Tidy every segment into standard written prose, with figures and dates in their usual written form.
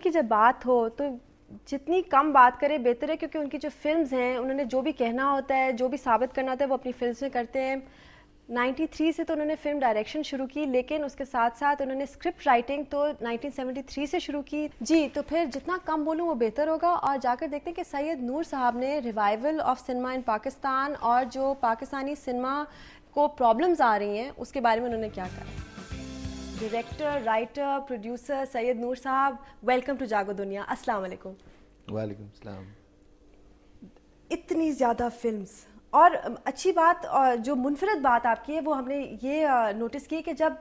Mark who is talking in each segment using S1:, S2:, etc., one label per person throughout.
S1: की जब बात हो तो जितनी कम बात करें बेहतर है, क्योंकि उनकी जो फिल्म्स हैं, उन्होंने जो भी कहना होता है, जो भी साबित करना होता है, वो अपनी फिल्म्स में करते हैं। 93 से तो उन्होंने फिल्म डायरेक्शन शुरू की, लेकिन उसके साथ साथ उन्होंने स्क्रिप्ट राइटिंग तो 1973 से शुरू की जी। तो फिर जितना कम बोलूँ वो बेहतर होगा, और जाकर देखते हैं कि सैयद नूर साहब ने रिवाइवल ऑफ सिनेमा इन पाकिस्तान और जो पाकिस्तानी सिनेमा को प्रॉब्लम्स आ रही हैं उसके बारे में उन्होंने क्या कहा। डायरेक्टर, राइटर, प्रोड्यूसर सैयद नूर साहब, वेलकम टू जागो दुनिया। अस्सलाम वालेकुम।
S2: वालेकुम सलाम।
S1: इतनी ज़्यादा फिल्म्स, और अच्छी बात और जो मुनफरद बात आपकी है वो हमने ये नोटिस की कि जब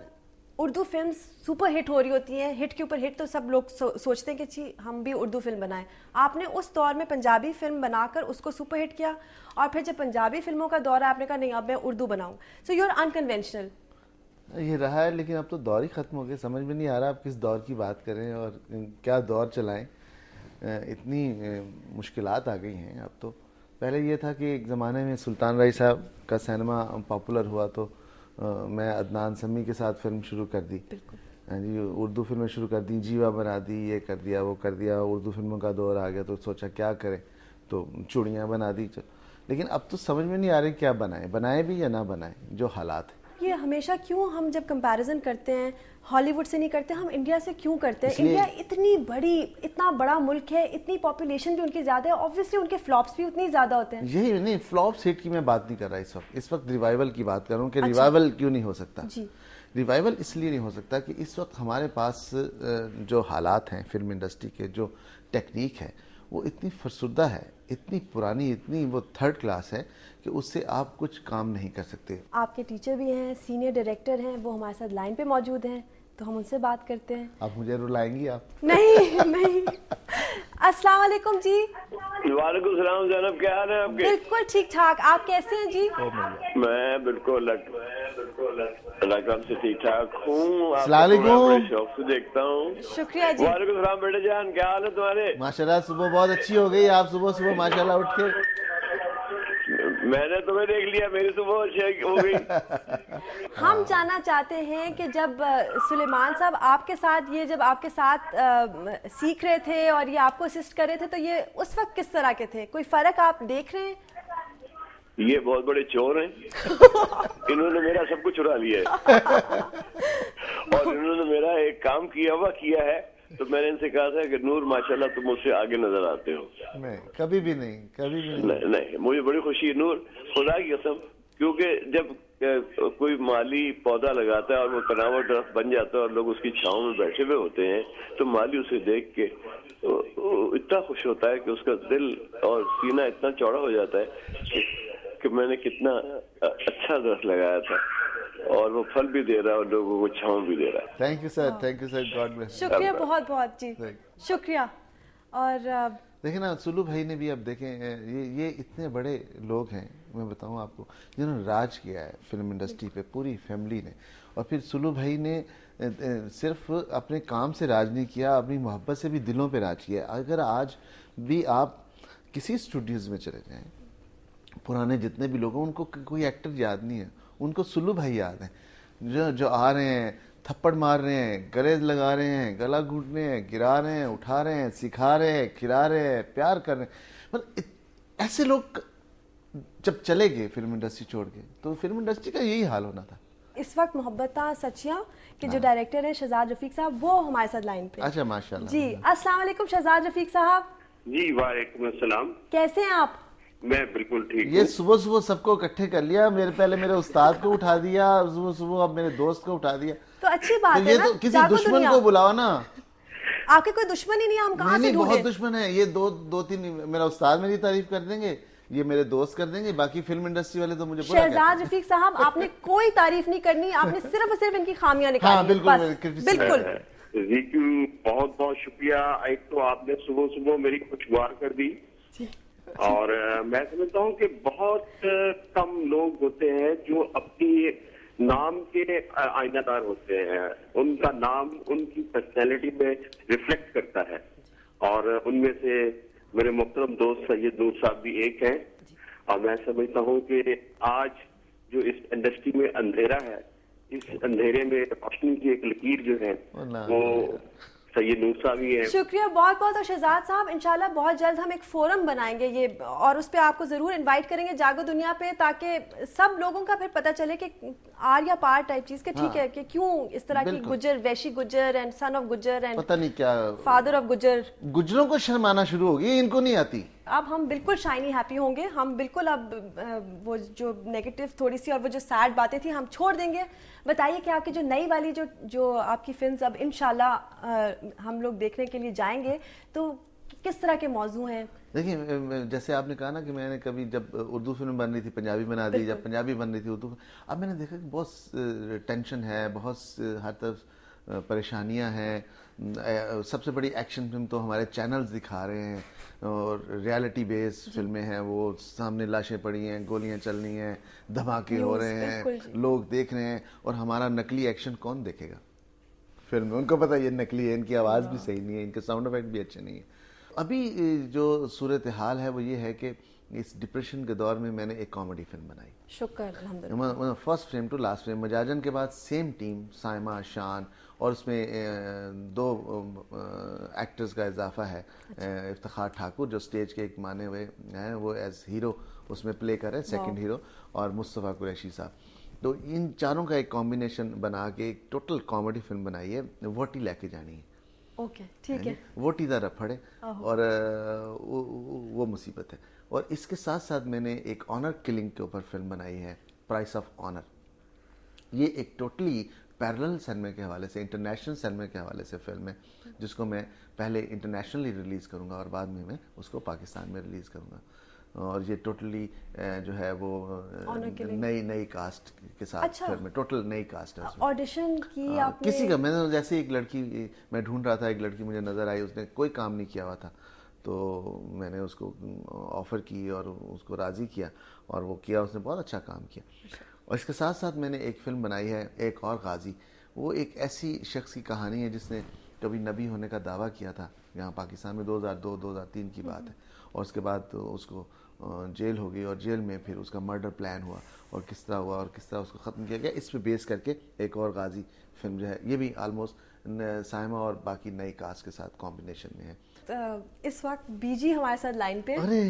S1: उर्दू फिल्म्स सुपर हिट हो रही होती हैं, हिट के ऊपर हिट, तो सब लोग सोचते हैं कि जी हम भी उर्दू फिल्म बनाएं। आपने उस दौर में पंजाबी फिल्म बनाकर उसको सुपर हिट किया, और फिर जब पंजाबी फिल्मों का दौर है आपने कहा नहीं अब मैं उर्दू बनाऊं। So you are unconventional.
S2: ये रहा है, लेकिन अब तो दौर ही खत्म हो गया। समझ में नहीं आ रहा आप किस दौर की बात करें और क्या दौर चलाएं। इतनी मुश्किलात आ गई हैं अब तो। पहले ये था कि एक ज़माने में सुल्तान राय साहब का सिनेमा पॉपुलर हुआ तो मैं अदनान समी के साथ फिल्म शुरू कर दी जी, उर्दू फिल्में शुरू कर दी, जीवा बना दी, ये कर दिया वो कर दिया। उर्दू फिल्मों का दौर आ गया तो सोचा क्या करें, तो चूड़ियाँ बना दी। लेकिन अब तो समझ में नहीं आ रही क्या बनाए भी या ना बनाए, जो हालात है।
S1: ये हमेशा क्यों हम जब कंपैरिजन करते हैं हॉलीवुड से नहीं करते, हम इंडिया से क्यों करते हैं? इंडिया इतनी बड़ी, इतना बड़ा मुल्क है, इतनी पॉपुलेशन भी उनकी ज्यादा है, ऑब्वियसली उनके फ्लॉप्स भी उतनी ज्यादा होते हैं।
S2: यही नहीं, फ्लॉप्स हिट की मैं बात नहीं कर रहा इस वक्त रिवाइवल की बात कर रहा हूँ कि रिवाइवल क्यों नहीं हो सकता
S1: जी।
S2: रिवाइवल इसलिए नहीं हो सकता कि इस वक्त हमारे पास जो हालात हैं फिल्म इंडस्ट्री के, जो टेक्निक है वो इतनी फरसुदा है, इतनी पुरानी, इतनी वो थर्ड क्लास है कि उससे आप कुछ काम नहीं कर सकते।
S1: आपके टीचर भी हैं, सीनियर डायरेक्टर हैं, वो हमारे साथ लाइन पे मौजूद हैं, तो हम उनसे बात करते हैं।
S2: आप मुझे रुलाएंगी आप?
S1: नहीं नहीं। अस्सलाम वालेकुम जी।
S3: वालेकुम सलाम जनाब, क्या हाल है आपके?
S1: बिल्कुल ठीक ठाक, आप कैसे हैं जी?
S3: मैं बिल्कुल से ठीक ठाक हूँ।
S2: अस्सलामुअलैकुम।
S3: शौक से देखता हूँ।
S1: शुक्रिया जी।
S3: वालेकुम सलाम बेटे जान, क्या हाल है तुम्हारे?
S2: माशाल्लाह सुबह बहुत अच्छी हो गई। आप सुबह सुबह माशाल्लाह उठ के।
S3: मैंने तुम्हें देख लिया, मेरी सुबह अच्छी हो गई।
S1: हम जानना चाहते हैं कि जब सुलेमान साहब आपके साथ जब आपके साथ सीख रहे थे और ये आपको असिस्ट कर रहे थे, तो ये उस वक्त किस तरह के थे? कोई फर्क आप देख रहे हैं?
S3: ये बहुत बड़े चोर हैं। इन्होंने मेरा सब कुछ चुरा लिया है। और इन्होंने मेरा एक काम किया है, तो मैंने इनसे कहा था कि नूर माशाल्लाह तुम मुझसे आगे नजर आते हो।
S2: नहीं, कभी भी नहीं।
S3: नहीं, मुझे बड़ी खुशी है नूर, खुदा की कसम। क्योंकि जब कोई माली पौधा लगाता है और वो तनावर दरख्त बन जाता है और लोग उसकी छांव में बैठे हुए होते हैं, तो माली उसे देख के इतना खुश होता है कि उसका दिल और सीना इतना चौड़ा हो जाता है कि मैंने कितना अच्छा दरख्त लगाया था और वो फल भी दे रहा है और लोगों को छांव भी दे रहा है।
S2: Thank you sir, God bless.
S1: शुक्रिया, बहुत बहुत जी, शुक्रिया। और
S2: देखें ना, सुलू भाई ने भी, अब देखें ये इतने बड़े लोग हैं, मैं बताऊं आपको, जिन्होंने राज किया है फिल्म इंडस्ट्री पे, पूरी फैमिली ने। और फिर सुलू भाई ने सिर्फ अपने काम से राज नहीं किया, अपनी मोहब्बत से भी दिलों पे राज किया। अगर आज भी आप किसी स्टूडियोज में चले जाएं, पुराने जितने भी लोग हैं उनको कोई एक्टर याद नहीं है, उनको सुलू भाई याद है। जो आ रहे हैं, थप्पड़ मार रहे हैं, गले लगा रहे हैं, गला घूट रहे हैं, गिरा रहे हैं, उठा रहे हैं, सिखा रहे हैं, खिला रहे हैं, प्यार कर रहे हैं। मतलब ऐसे लोग जब चले गए फिल्म इंडस्ट्री छोड़ के, तो फिल्म इंडस्ट्री का यही हाल होना था।
S1: इस वक्त मोहब्बता सचिया के जो डायरेक्टर हैं शहजाद रफीक साहब, वो हमारे साथ लाइन पे।
S2: अच्छा, माशाल्लाह
S1: जी। अस्सलाम वालेकुम शहजाद रफीक साहब।
S3: जी वालेकुम अस्सलाम।
S1: कैसे हैं आप?
S3: मैं बिल्कुल ठीक हूँ।
S2: ये सुबह सुबह सबको इकट्ठे कर लिया। पहले मेरे उस्ताद को उठा दिया सुबह सुबह, अब मेरे दोस्त को उठा दिया।
S1: तो अच्छी बात
S2: तो
S1: है ना,
S2: तो किसी दुश्मन को बुलाओ ना।
S1: आपके कोई दुश्मन ही नहीं है, हम कहाँ से ढूंढें?
S2: बहुत दुश्मन है ये। दो तीन, मेरा उस्ताद मेरी तारीफ कर देंगे, ये मेरे दोस्त कर देंगे, बाकी फिल्म इंडस्ट्री वाले तो मुझे बुरा कहते हैं।
S1: शहजाद रफीक साहब, आपने कोई तारीफ नहीं करनी, आपने सिर्फ और सिर्फ इनकी खामियां निकाली।
S2: हाँ, बिल्कुल।
S3: बहुत बहुत शुक्रिया। एक तो आपने सुबह सुबह मेरी खुशगवार कर दी, और मैं समझता हूँ कि बहुत कम लोग होते हैं जो अपनी नाम के आईनादार होते हैं। उनका नाम उनकी पर्सनैलिटी में रिफ्लेक्ट करता है, और उनमें से मेरे मुहतरम दोस्त सैयद नूर साहब भी एक हैं। और मैं समझता हूँ कि आज जो इस इंडस्ट्री में अंधेरा है, इस अंधेरे में रोशनी की एक लकीर जो है वो सैयद नूसा भी है।
S1: शुक्रिया बहुत बहुत। और शहजाद साहब, इंशाल्लाह बहुत जल्द हम एक फोरम बनाएंगे ये, और उस पे आपको जरूर इनवाइट करेंगे जागो दुनिया पे, ताकि सब लोगों का फिर पता चले कि आर या पार टाइप चीज के, ठीक है, कि क्यों इस तरह की गुज्जर, वैशी Gujjar and son of Gujjar and
S2: पता नहीं क्या
S1: फादर ऑफ गुज्जर,
S2: गुज्जरों को शर्म आना शुरू हो गई, इनको नहीं आती।
S1: अब हम बिल्कुल शाइनी हैप्पी होंगे, हम बिल्कुल अब वो जो नेगेटिव थोड़ी सी और वो जो सैड बातें थी हम छोड़ देंगे। बताइए कि आपकी जो नई वाली जो आपकी फिल्म्स अब इंशाल्लाह हम लोग देखने के लिए जाएंगे, तो किस तरह के मौजू हैं?
S2: देखिए, जैसे आपने कहा ना कि मैंने कभी जब उर्दू फिल्म बन रही थी पंजाबी बना दी, जब पंजाबी बन रही थी उर्दू, अब मैंने देखा कि बहुत टेंशन है, बहुत हर तरफ परेशानियां हैं। सबसे बड़ी एक्शन फिल्म तो हमारे चैनल्स दिखा रहे हैं, और रियलिटी बेस्ड फिल्में हैं, वो सामने लाशें पड़ी हैं, गोलियां चल रही हैं, धमाके हो रहे हैं, लोग देख रहे हैं, और हमारा नकली एक्शन कौन देखेगा फिल्म में? उनको पता है ये नकली है, इनकी आवाज़ भी सही नहीं है, इनके साउंड इफेक्ट भी अच्छे नहीं है। अभी जो सूरत हाल है वो ये है कि इस डिप्रेशन के दौर में मैंने एक कॉमेडी फिल्म बनाई,
S1: शुक्र अल्हम्दुलिल्लाह,
S2: first frame to last frame, मजाजन के बाद सेम टीम, साइमा, शान, और उसमें 2 एक्टर्स का इजाफा है। इफ्तिखार ठाकुर जो स्टेज के एक माने हुए हैं, वो एज हीरो उसमें प्ले कर रहे हैं, सेकंड हीरो, और मुस्तफ़ा कुरैशी साहब। तो इन चारों का एक कॉम्बिनेशन बना के एक टोटल कॉमेडी फिल्म बनाई है, वोटी लेके जानी है।
S1: ओके, ठीक है।
S2: वोटी दा रफड़ है, और वो मुसीबत है। और इसके साथ साथ मैंने एक ऑनर किलिंग के ऊपर फिल्म बनाई है, प्राइस ऑफ ऑनर। ये एक टोटली पैरेलल सिनेमा के हवाले से, इंटरनेशनल सिनेमा के हवाले से फिल्म है, जिसको मैं पहले इंटरनेशनली रिलीज़ करूंगा और बाद में मैं उसको पाकिस्तान में रिलीज़ करूंगा। और ये टोटली जो है वो नई कास्ट के साथ। अच्छा। फिल्म में टोटल नई कास्ट है।
S1: ऑडिशन की आपने?
S2: किसी का, मैंने जैसे एक लड़की मैं ढूंढ रहा था, एक लड़की मुझे नज़र आई, उसने कोई काम नहीं किया हुआ था, तो मैंने उसको ऑफ़र की और उसको राज़ी किया, और वो किया, उसने बहुत अच्छा काम किया। और इसके साथ साथ मैंने एक फ़िल्म बनाई है, एक और गाजी। वो एक ऐसी शख्स की कहानी है जिसने कभी नबी होने का दावा किया था यहाँ पाकिस्तान में, 2002-2003 की बात है, और उसके बाद तो उसको जेल हो गई, और जेल में फिर उसका मर्डर प्लान हुआ, और किस तरह हुआ और किस तरह उसको ख़त्म किया गया, इस पे बेस करके एक और गाजी फिल्म जो है, ये भी आलमोस्ट साइमा और बाकी नई कास्ट के साथ कॉम्बिनेशन में है।
S1: इस वक्त बीजी हमारे साथ लाइन पे।
S2: अरे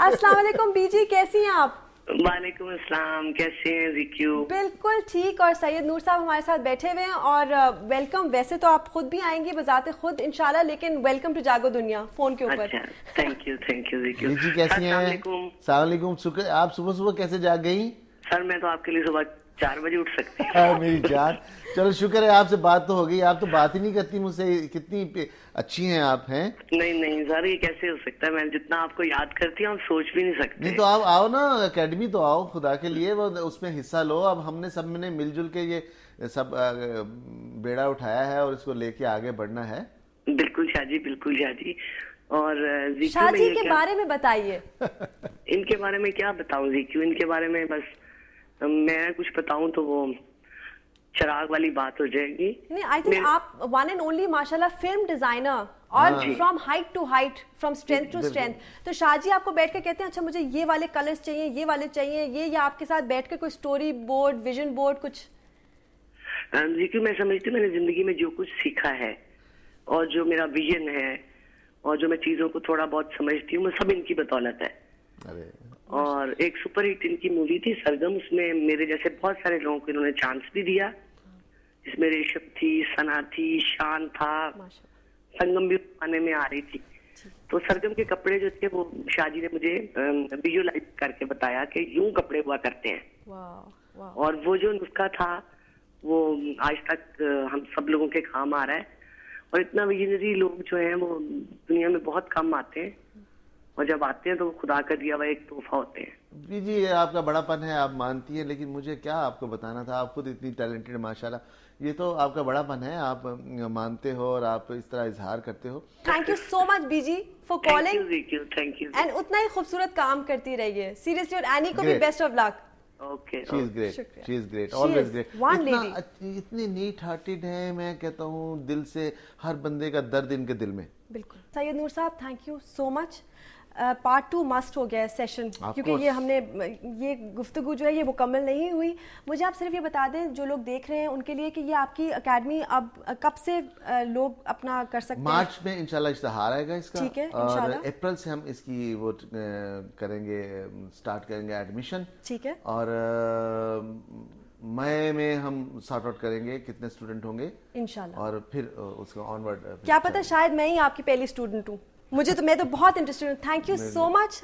S1: अस्सलाम वालेकुम बीजी, कैसी हैं आप?
S4: वालेकुम अस्सलाम, कैसे हैं ज़िक्यू?
S1: बिल्कुल ठीक। और सैयद नूर साहब हमारे साथ बैठे हुए हैं, और वेलकम। वैसे तो आप खुद भी आएंगी बजाते खुद इंशाल्लाह, लेकिन वेलकम टू जागो दुनिया फोन के ऊपर।
S4: अच्छा, थैंक यू ज़िक्यू।
S2: जी कैसी हैं? अस्सलाम वालेकुम। शुक्र, आप सुबह सुबह कैसे जाग गई?
S4: सर मैं तो आपके लिए सुबह 4 बजे उठ सकती हूँ।
S2: मेरी जान, चलो शुक्र है आपसे बात तो हो गई। आप तो बात ही नहीं करती मुझसे, कितनी अच्छी हैं आप, हैं?
S4: नहीं सर, ये कैसे हो सकता है? मैं जितना आपको याद करती हूँ आप सोच भी नहीं सकते।
S2: नहीं तो आप आओ ना, एकेडमी तो आओ खुदा के लिए, वो उसमें हिस्सा लो। अब हमने सब ने मिलजुल के ये सब बेड़ा उठाया है, और इसको लेके आगे बढ़ना है।
S4: बिल्कुल शाह जी, बिल्कुल शाह जी। और
S1: शाह जी के बारे में बताइए।
S4: इनके बारे में क्या बताऊँ ज़िक्यू? इनके बारे में बस मैं कुछ बताऊं तो वो चिराग वाली बात हो जाएगी।
S1: नहीं, आई थिंक आप वन एंड ओनली माशाल्लाह फिल्म डिजाइनर, और from height to height, from strength to strength. तो शाह जी आपको बैठ के कहते हैं अच्छा मुझे ये वाले कलर्स चाहिए, ये वाले चाहिए, ये, या आपके साथ बैठ के कोई स्टोरी बोर्ड, विजन बोर्ड कुछ?
S4: जी, मैं समझती हूँ मैंने जिंदगी में जो कुछ सीखा है, और जो मेरा विजन है, और जो मैं चीजों को थोड़ा बहुत समझती हूँ, वो सब इनकी बदौलत है।
S2: अरे
S4: और एक सुपरहिट इनकी मूवी थी सरगम, उसमें मेरे जैसे बहुत सारे लोगों को इन्होंने चांस भी दिया, जिसमें रेशम थी, सना थी, शान था, संगम भी आने में आ रही थी। तो सरगम के कपड़े जो थे वो शाहजी ने मुझे विजुअलाइज करके बताया कि यूं कपड़े हुआ करते हैं। और वो जो नुस्खा था वो आज तक हम सब लोगों के काम आ रहा है। और इतना विजनरी लोग जो हैं वो दुनिया में बहुत कम आते हैं, और जब आते हैं तो वो खुदा का दिया हुआ एक तोहफा होते हैं।
S2: जी, ये आपका बड़ापन है, आप मानती हैं, लेकिन मुझे क्या आपको बताना था, आप खुद इतनी टैलेंटेड माशाल्लाह। ये तो आपका बड़ापन है, आप मानते हो और आप इस तरह इजहार करते हो।
S1: Thank you so much busy for calling.
S4: Thank you.
S1: And उतना ही खूबसूरत काम करती रहिए सीरियसली, और एनी को भी best of luck.
S4: Okay,
S2: she is great, she is great, always great. इतनी नीट हार्टेड है, मैं कहता हूँ दिल से, हर बंदे का दर्द इनके दिल में।
S1: बिल्कुल। सैयद नूर साहब, thank you so much. Part 2 must हो गया है सेशन, क्योंकि ये गुफ्तगू जो है ये मुकम्मल नहीं हुई। मुझे आप सिर्फ ये बता दें जो लोग देख रहे हैं उनके लिए कि ये आपकी एकेडमी अब कब से लोग अपना कर सकते हैं?
S2: मार्च में इंशाल्लाह इश्तिहार आएगा इसका,
S1: ठीक है,
S2: और अप्रैल से हम इसकी वो करेंगे, स्टार्ट करेंगे एडमिशन।
S1: ठीक है।
S2: और मई में हम सॉर्ट आउट करेंगे कितने स्टूडेंट होंगे इंशाल्लाह, और फिर उसका ऑनवर्ड
S1: क्या पता शायद मैं ही आपकी पहली स्टूडेंट हूँ। मैं तो बहुत इंटरेस्टेड हूँ। Thank you so much.